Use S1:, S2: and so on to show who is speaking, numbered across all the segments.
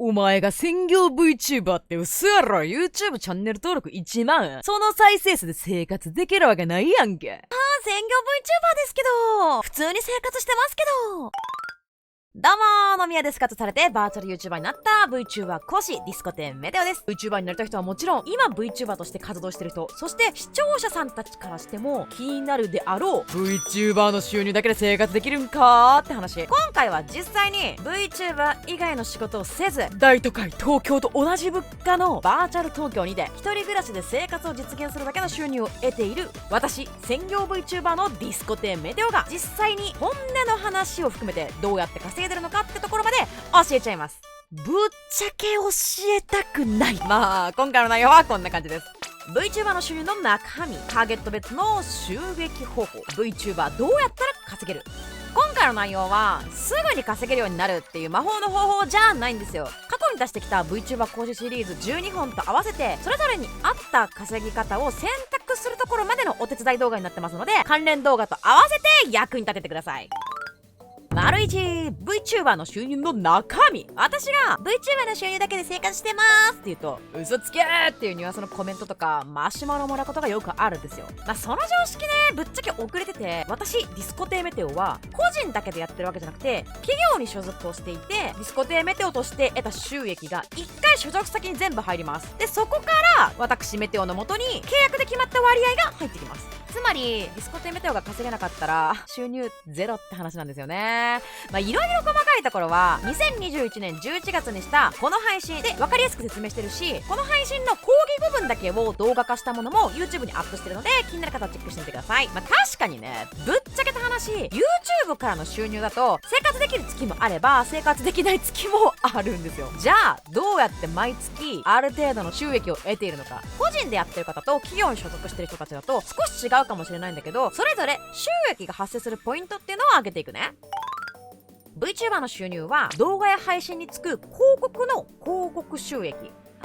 S1: お前が専業 VTuber って嘘やろ。 YouTube チャンネル登録1万。その再生数で生活できるわけないやんけ。
S2: 専業 VTuber ですけど、普通に生活してますけど。どうも、飲み屋でスカッとされてバーチャル YouTuber になった VTuber 講師ディスコテンメテオです。 VTuber になりたい人はもちろん、今 VTuber として活動してる人、そして視聴者さんたちからしても気になるであろう
S1: VTuber の収入だけで生活できるんか
S2: って話。今回は実際に VTuber 以外の仕事をせず、
S1: 大都会東京と同じ
S2: 物価のバーチャル東京にて一人暮らしで生活を実現するだけの収入を得ている私、専業 VTuber のディスコテンメテオが実際に本音の話を含めてどうやって稼いでるのかってところまで教えちゃいます。ぶっちゃけ教えたくない。まあ今回の内容はこんな感じです。 VTuber の収入の中身、ターゲット別の収益方法、 VTuber どうやったら稼げる。今回の内容はすぐに稼げるようになるっていう魔法の方法じゃないんですよ。過去に出してきた VTuber 講師シリーズ12本と合わせてそれぞれに合った稼ぎ方を選択するところまでのお手伝い動画になってますので、関連動画と合わせて役に立ててください。丸1、 VTuber の収入の中身。私が VTuber の収入だけで生活してますって言うと、嘘つけーっていうニュアンスのコメントとかマシュマロもらうことがよくあるんですよ。その常識ね、ぶっちゃけ遅れてて、私ディスコテーメテオは個人だけでやってるわけじゃなくて企業に所属をしていて、ディスコテーメテオとして得た収益が1回所属先に全部入ります。でそこから私メテオの元に契約で決まった割合が入ってきます。つまりディスコテーメテオが稼げなかったら収入ゼロって話なんですよね。いろいろ細かいところは2021年11月にしたこの配信で分かりやすく説明してるし、この配信の講義部分だけを動画化したものも YouTube にアップしてるので、気になる方はチェックしてみてください。確かにね、ぶっちゃけた話 YouTube からの収入だと生活できる月もあれば生活できない月もあるんですよ。じゃあどうやって毎月ある程度の収益を得ているのか。個人でやってる方と企業に所属してる人たちだと少し違うかもしれないんだけど、それぞれ収益が発生するポイントっていうのを上げていくね。VTuber の収入は動画や配信につく広告の広告収益、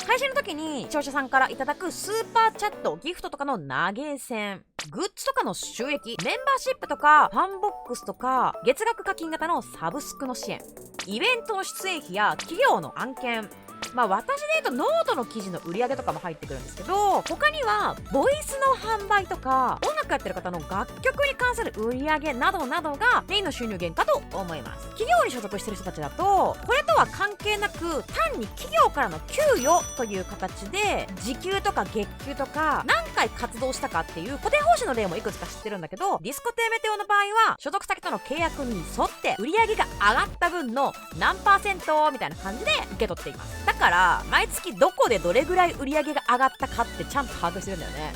S2: 配信の時に視聴者さんからいただくスーパーチャット、ギフトとかの投げ銭、グッズとかの収益、メンバーシップとかファンボックスとか月額課金型のサブスクの支援、イベントの出演費や企業の案件、私で言うとノートの記事の売り上げとかも入ってくるんですけど、他にはボイスの販売とか音楽やってる方の楽曲に関する売り上げなどなどがメインの収入源かと思います。企業に所属してる人たちだとこれとは関係なく単に企業からの給与という形で時給とか月給とか何回活動したかっていう固定報酬の例もいくつか知ってるんだけど、ディスコテーメテオの場合は所属先との契約に沿って売り上げが上がった分の何%みたいな感じで受け取っています。だから毎月どこでどれぐらい売り上げが上がったかってちゃんと把握してるんだよね。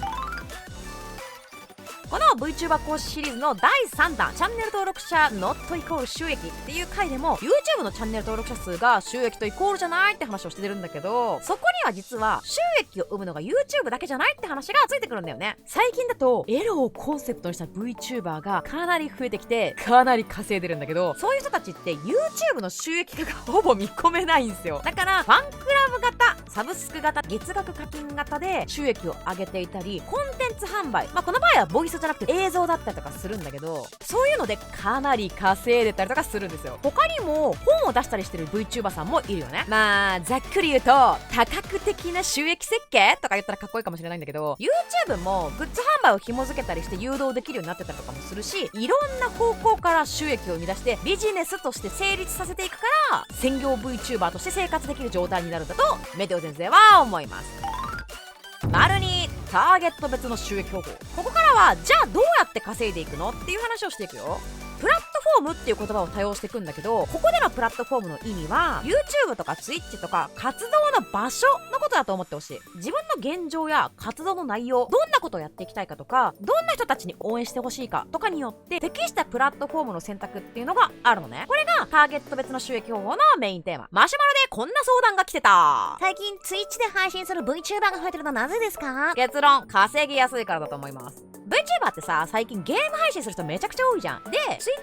S2: この VTuber 講師シリーズの第3弾、チャンネル登録者 not イコール収益っていう回でも YouTube のチャンネル登録者数が収益とイコールじゃないって話をしてるんだけど、そこには実は収益を生むのが YouTube だけじゃないって話がついてくるんだよね。最近だとエロをコンセプトにした VTuber がかなり増えてきてかなり稼いでるんだけど、そういう人たちって YouTube の収益化がほぼ見込めないんですよ。だからファンクラブ型、サブスク型、月額課金型で収益を上げていたり、コンテンツ販売、この場合はボイスじゃなくて映像だったりとかするんだけど、そういうのでかなり稼いでたりとかするんですよ。他にも本を出したりしてる VTuber さんもいるよね。ざっくり言うと多角的な収益設計とか言ったらかっこいいかもしれないんだけど、 YouTube もグッズ販売を紐付けたりして誘導できるようになってたりとかもするし、いろんな方向から収益を生み出してビジネスとして成立させていくから、専業 VTuber として生活できる状態になるんだとメテオ先生は思います。丸にターゲット別の収益方法。ここからはじゃあどうやって稼いでいくのっていう話をしていくよ。プラットフォームっていう言葉を多用していくんだけど、ここでのプラットフォームの意味は YouTube とか Twitch とか活動の場所のことだと思ってほしい。自分の現状や活動の内容、どんなことをやっていきたいかとか、どんな人たちに応援してほしいかとかによって適したプラットフォームの選択っていうのがあるのね。これがターゲット別の収益方法のメインテーマ。マシュマロでこんな相談が来てた。
S3: 最近 Twitch で配信する VTuber が増えてるのはなぜですか？
S2: 結論、稼ぎやすいからだと思います。VTuber ってさ、最近ゲーム配信する人めちゃくちゃ多いじゃん。で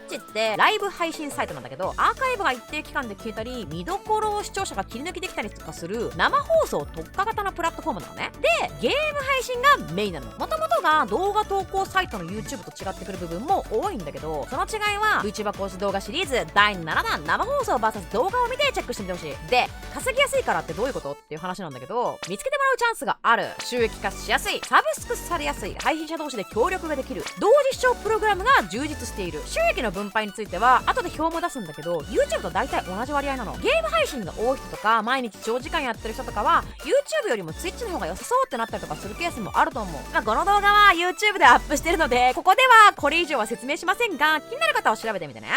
S2: Twitch ってライブ配信サイトなんだけど、アーカイブが一定期間で消えたり、見どころを視聴者が切り抜きできたりとかする生放送特化型のプラットフォームなのね。でゲーム配信がメインなの。もともとが動画投稿サイトの YouTube と違ってくる部分も多いんだけど、その違いは VTuber 公式動画シリーズ第7弾生放送 VS 動画を見てチェックしてみてほしい。で稼ぎやすいからってどういうことっていう話なんだけど、見つけてもらうチャンスがある、収益化しやすい、サブスクされやすい、配信者同士で協力ができる、同時視聴プログラムが充実している。収益の分配については後で表も出すんだけど、 YouTube と大体同じ割合なの。ゲーム配信が多い人とか毎日長時間やってる人とかは YouTube よりも Twitch の方が良さそうってなったりとかするケースもあると思う。この動画は YouTube でアップしてるのでここではこれ以上は説明しませんが、気になる方は調べてみてね。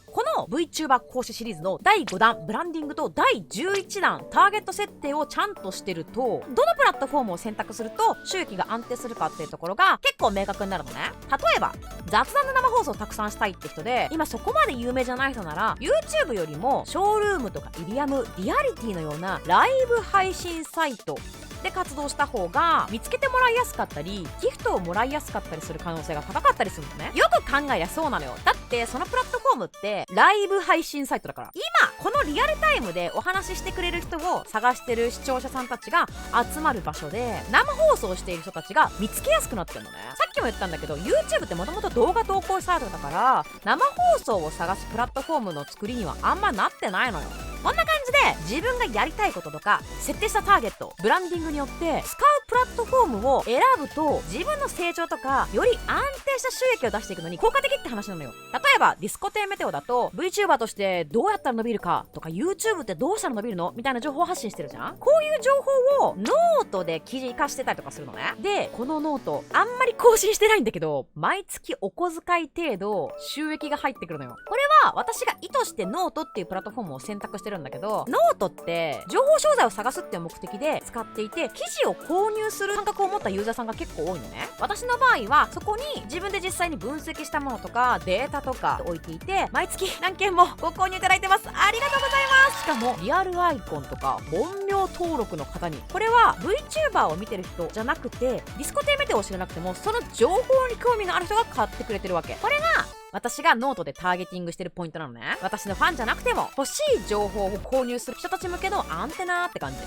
S2: この VTuber 講師シリーズの第5弾ブランディングと第11弾ターゲット設定をちゃんとしてると、どのプラットフォームを選択すると収益が安定するかっていうところが結構明確になるのね。例えば雑談の生放送をたくさんしたいって人で、今そこまで有名じゃない人なら YouTube よりもショールームとかイリアム、リアリティのようなライブ配信サイトで活動した方が見つけてもらいやすかったり、ギフトをもらいやすかったりする可能性が高かったりするのね。よく考えりゃそうなのよ。だってそのプラットフォームってライブ配信サイトだから、今このリアルタイムでお話ししてくれる人を探してる視聴者さんたちが集まる場所で、生放送している人たちが見つけやすくなってるのね。さっきも言ったんだけど YouTube ってもともと動画投稿サイトだから、生放送を探すプラットフォームの作りにはあんまなってないのよ。こんな感じで自分がやりたいこととか設定したターゲット、ブランディングによって使うプラットフォームを選ぶと、自分の成長とかより安定した収益を出していくのに効果的って話なのよ。例えばディスコテーメテオだと VTuber としてどうやったら伸びるかとか、 YouTube ってどうしたら伸びるのみたいな情報を発信してるじゃん。こういう情報をノートで記事化してたりとかするのね。でこのノートあんまり更新してないんだけど、毎月お小遣い程度収益が入ってくるのよ。これは私が意図してノートっていうプラットフォームを選択してるんだけど、ノートって情報商材を探すっていう目的で使っていて、記事を購入する感覚を持ったユーザーさんが結構多いのね。私の場合はそこに自分で実際に分析したものとかデータとか置いていて、毎月何件もご購入いただいてます。ありがとうございます。しかもリアルアイコンとか本名登録の方に、これは VTuber を見てる人じゃなくてディスコテーメテオを知らなくてもその情報に興味がある人が買ってくれてるわけ。これが私がノートでターゲティングしてるポイントなのね。私のファンじゃなくても欲しい情報を購入する人たち向けのアンテナって感じ。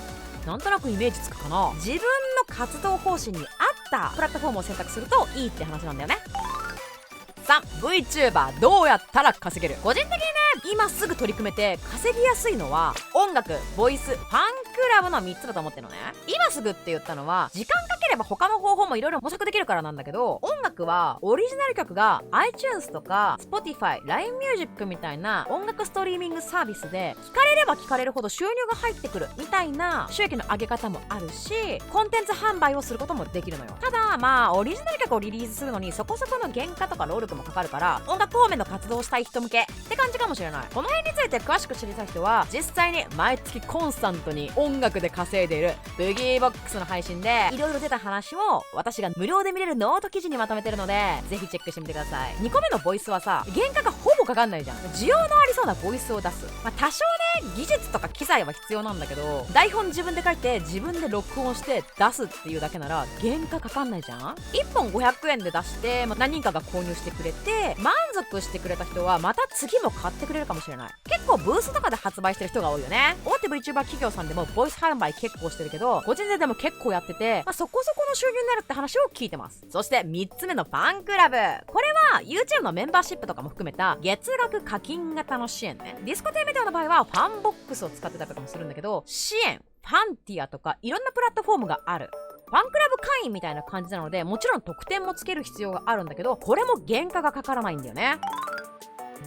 S2: なんとなくイメージつくかな。自分の活動方針に合ったプラットフォームを選択するといいって話なんだよね。3VTuber どうやったら稼げる。個人的にね、今すぐ取り組めて稼ぎやすいのは音楽、ボイス、ファンクラブの3つだと思ってるのね。今すぐって言ったのは時間かければ他の方法もいろいろ模索できるからなんだけど、音楽はオリジナル曲が iTunes とか Spotify、LINE Music みたいな音楽ストリーミングサービスで聞かれれば聞かれるほど収入が入ってくるみたいな収益の上げ方もあるし、コンテンツ販売をすることもできるのよ。ただオリジナル曲をリリースするのにそこそこの原価とか労力もかかるから、音楽方面の活動をしたい人向けって感じかもしれない。この辺について詳しく知りたい人は実際に毎月コンスタントに音楽で稼いでいるブギーボックスの配信でいろいろ出た話を私が無料で見れるノート記事にまとめてるので、ぜひチェックしてみてください。2個目のボイスはさ、原価がほぼかかんないじゃん。需要のありそうなボイスを出す、多少ね技術とか機材は必要なんだけど、台本自分で書いて自分で録音して出すっていうだけなら原価かかんないじゃん。1本500円で出して、何人かが購入してくれて満足してくれた人はまた次も買ってくれるかもしれない。結構ブースとかで発売してる人が多いよね。大手 VTuber 企業さんでもボイス販売結構してるけど、個人ででも結構やってて、そこそこの収入になるって話を聞いてます。そして3つ目のファンクラブ、これは YouTube のメンバーシップとかも含めた月額課金型の支援ね。ディスコテーメテオの場合はファンボックスを使ってたりとかもするんだけど、支援、ファンティアとかいろんなプラットフォームがある。ファンクラブ会員みたいな感じなので、もちろん特典もつける必要があるんだけど、これも原価がかからないんだよね。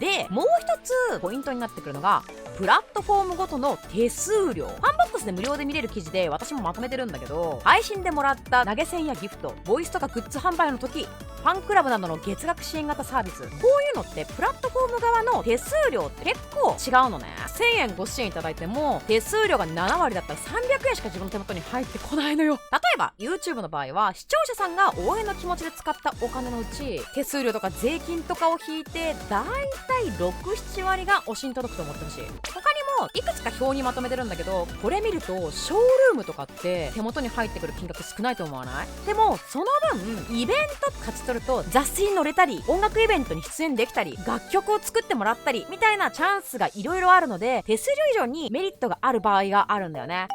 S2: でもう一つポイントになってくるのがプラットフォームごとの手数料。ファンボックスで無料で見れる記事で私もまとめてるんだけど、配信でもらった投げ銭やギフト、ボイスとかグッズ販売の時、ファンクラブなどの月額支援型サービス、こういうのってプラットフォーム側の手数料って結構違うのね。1000円ご支援いただいても手数料が7割だったら300円しか自分の手元に入ってこないのよ。例えば YouTube の場合は視聴者さんが応援の気持ちで使ったお金のうち、手数料とか税金とかを引いてだいたい 6,7 割が推しに届くと思ってほしい。他にいくつか表にまとめてるんだけど、これ見るとショールームとかって手元に入ってくる金額少ないと思わない？でもその分イベント勝ち取ると雑誌に載れたり、音楽イベントに出演できたり、楽曲を作ってもらったりみたいなチャンスがいろいろあるので、手数料以上にメリットがある場合があるんだよね。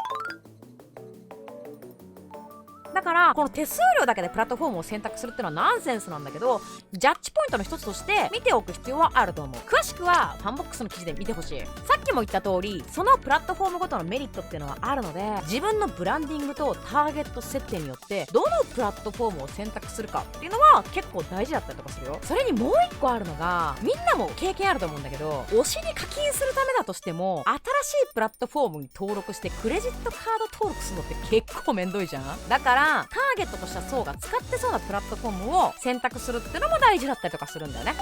S2: だからこの手数料だけでプラットフォームを選択するっていうのはナンセンスなんだけど、ジャッジポイントの一つとして見ておく必要はあると思う。詳しくはファンボックスの記事で見てほしい。さっきも言った通り、そのプラットフォームごとのメリットっていうのはあるので、自分のブランディングとターゲット設定によってどのプラットフォームを選択するかっていうのは結構大事だったりとかするよ。それにもう一個あるのが、みんなも経験あると思うんだけど、推しに課金するためだとしても新しいプラットフォームに登録してクレジットカード登録するのって結構めんどいじゃん。だからターゲットとした層が使ってそうなプラットフォームを選択するってのも大事だったりとかするんだよね。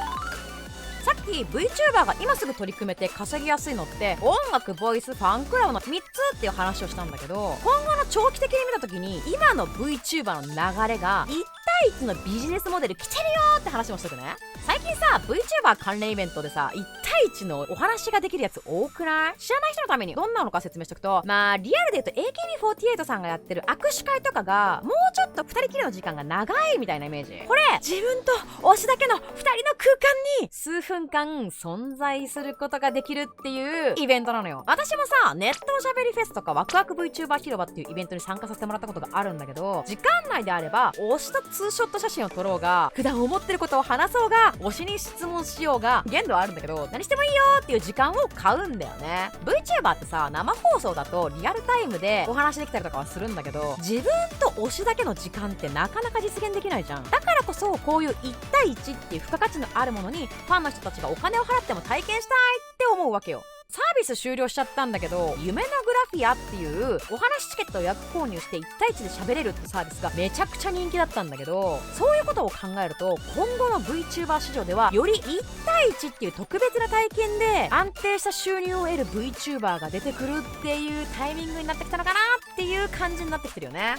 S2: さっき VTuber が今すぐ取り組めて稼ぎやすいのって音楽、ボイス、ファンクラブの3つっていう話をしたんだけど、今後の長期的に見た時に今の VTuber の流れが1対1のビジネスモデル来てるよって話もしとくね。最近さ VTuber 関連イベントでさ1対1のお話ができるやつ多くない？知らない人のためにどんなのか説明しとくと、リアルで言うと AKB48 さんがやってる握手会とかがもうちょっと2人きりの時間が長いみたいなイメージ。これ自分と推しだけの2人の空間に数分間存在することができるっていうイベントなのよ。私もさネットおしゃべりフェスとかワクワク VTuber 広場っていうイベントに参加させてもらったことがあるんだけど、時間内であれば推しとツーショット写真を撮ろうが、普段思ってることを話そうが、推しに質問しようが限度はあるんだけど、何してもいいよっていう時間を買うんだよね。 VTuber ってさ生放送だとリアルタイムでお話できたりとかはするんだけど、自分と推しだけの時間ってなかなか実現できないじゃん。だからこそこういう1対1っていう付加価値のあるものにファンの人たちがお金を払っても体験したいって思うわけよ。サービス終了しちゃったんだけど、夢のグラフィアっていうお話チケットを予約購入して1対1で喋れるってサービスがめちゃくちゃ人気だったんだけど、そういうことを考えると今後の VTuber 市場ではより1対1っていう特別な体験で安定した収入を得る VTuber が出てくるっていうタイミングになってきたのかなっていう感じになってきてるよね。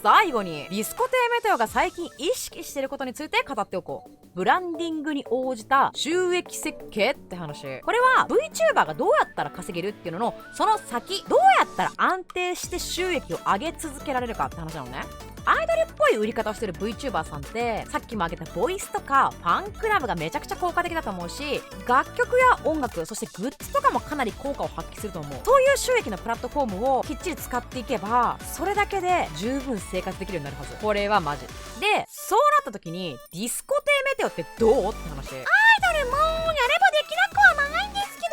S2: 最後にディスコテーメテオが最近意識していることについて語っておこう。ブランディングに応じた収益設計って話。これは VTuber がどうやったら稼げるっていうののその先、どうやったら安定して収益を上げ続けられるかって話なのね。アイドルっぽい売り方をしてる VTuber さんってさっきも挙げたボイスとかファンクラブがめちゃくちゃ効果的だと思うし、楽曲や音楽、そしてグッズとかもかなり効果を発揮すると思う。そういう収益のプラットフォームをきっちり使っていけば、それだけで十分生活できるようになるはず。これはマジで、そうなった時にディスコテーメテオってどうって話。アイドルもやればできなくはないんですけ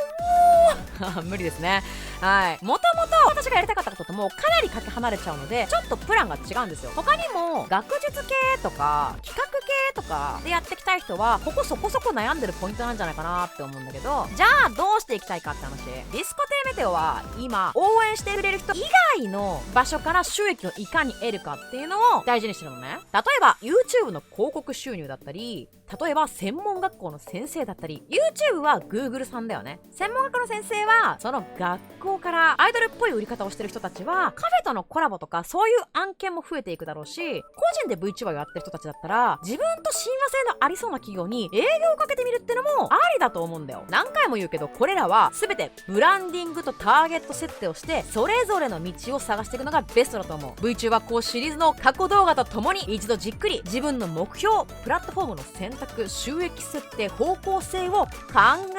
S2: ど無理ですね。はい。もともと私がやりたかったことともかなりかけ離れちゃうので、ちょっとプランが違うんですよ。他にも学術系とか企画系とかでやっていきたい人はここそこそこ悩んでるポイントなんじゃないかなって思うんだけど、じゃあどうしていきたいかって話。ディスコテーメテオは今応援してくれる人以外の場所から収益をいかに得るかっていうのを大事にしてるのね。例えば YouTube の広告収入だったり、例えば専門学校の先生だったり、 YouTube は Google さんだよね。専門学校の先生はその学校からアイドルっぽい売り方をしてる人たちはカフェとのコラボとかそういう案件も増えていくだろうし、個人で VTuber をやってる人たちだったら自分と親和性のありそうな企業に営業をかけてみるってのもありだと思うんだよ。何回も言うけど、これらは全てブランディングとターゲット設定をしてそれぞれの道を探していくのがベストだと思う。 VTuber 講シリーズの過去動画とともに一度じっくり自分の目標、プラットフォームの選択、収益設定、方向性を考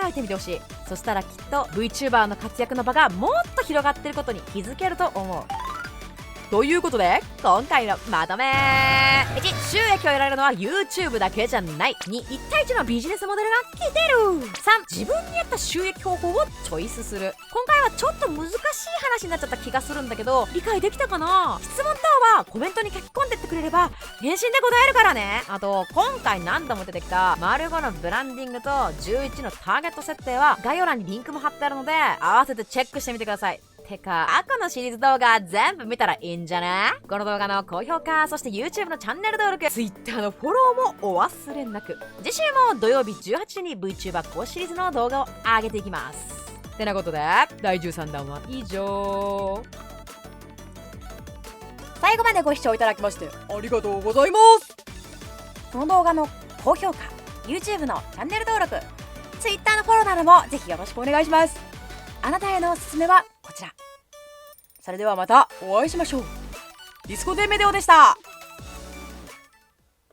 S2: えてみてほしい。そしたらきっと VTuber の活躍の場がもっと広がってることに気づけると思う。ということで今回のまとめ。1、収益を得られるのは YouTube だけじゃない。2、1対1のビジネスモデルが来てる。3、自分に合った収益方法をチョイスする。今回はちょっと難しい話になっちゃった気がするんだけど、理解できたかな？質問等はコメントに書き込んでってくれれば返信で答えるからね。あと今回何度も出てきた丸5のブランディングと11のターゲット設定は概要欄にリンクも貼ってあるので合わせてチェックしてみてください。てか、過去のシリーズ動画全部見たらいいんじゃね？この動画の高評価、そして YouTube のチャンネル登録、Twitter のフォローもお忘れなく。次週も土曜日18時に VTuber 講シリーズの動画を上げていきます。てなことで、第13弾は以上。
S3: 最後までご視聴いただきまして
S1: ありがとうございます。
S3: この動画の高評価、YouTube のチャンネル登録、Twitter のフォローなどもぜひよろしくお願いします。あなたへのおすすめはこちら。それではまたお会いしましょう。ディスコテメデオでした。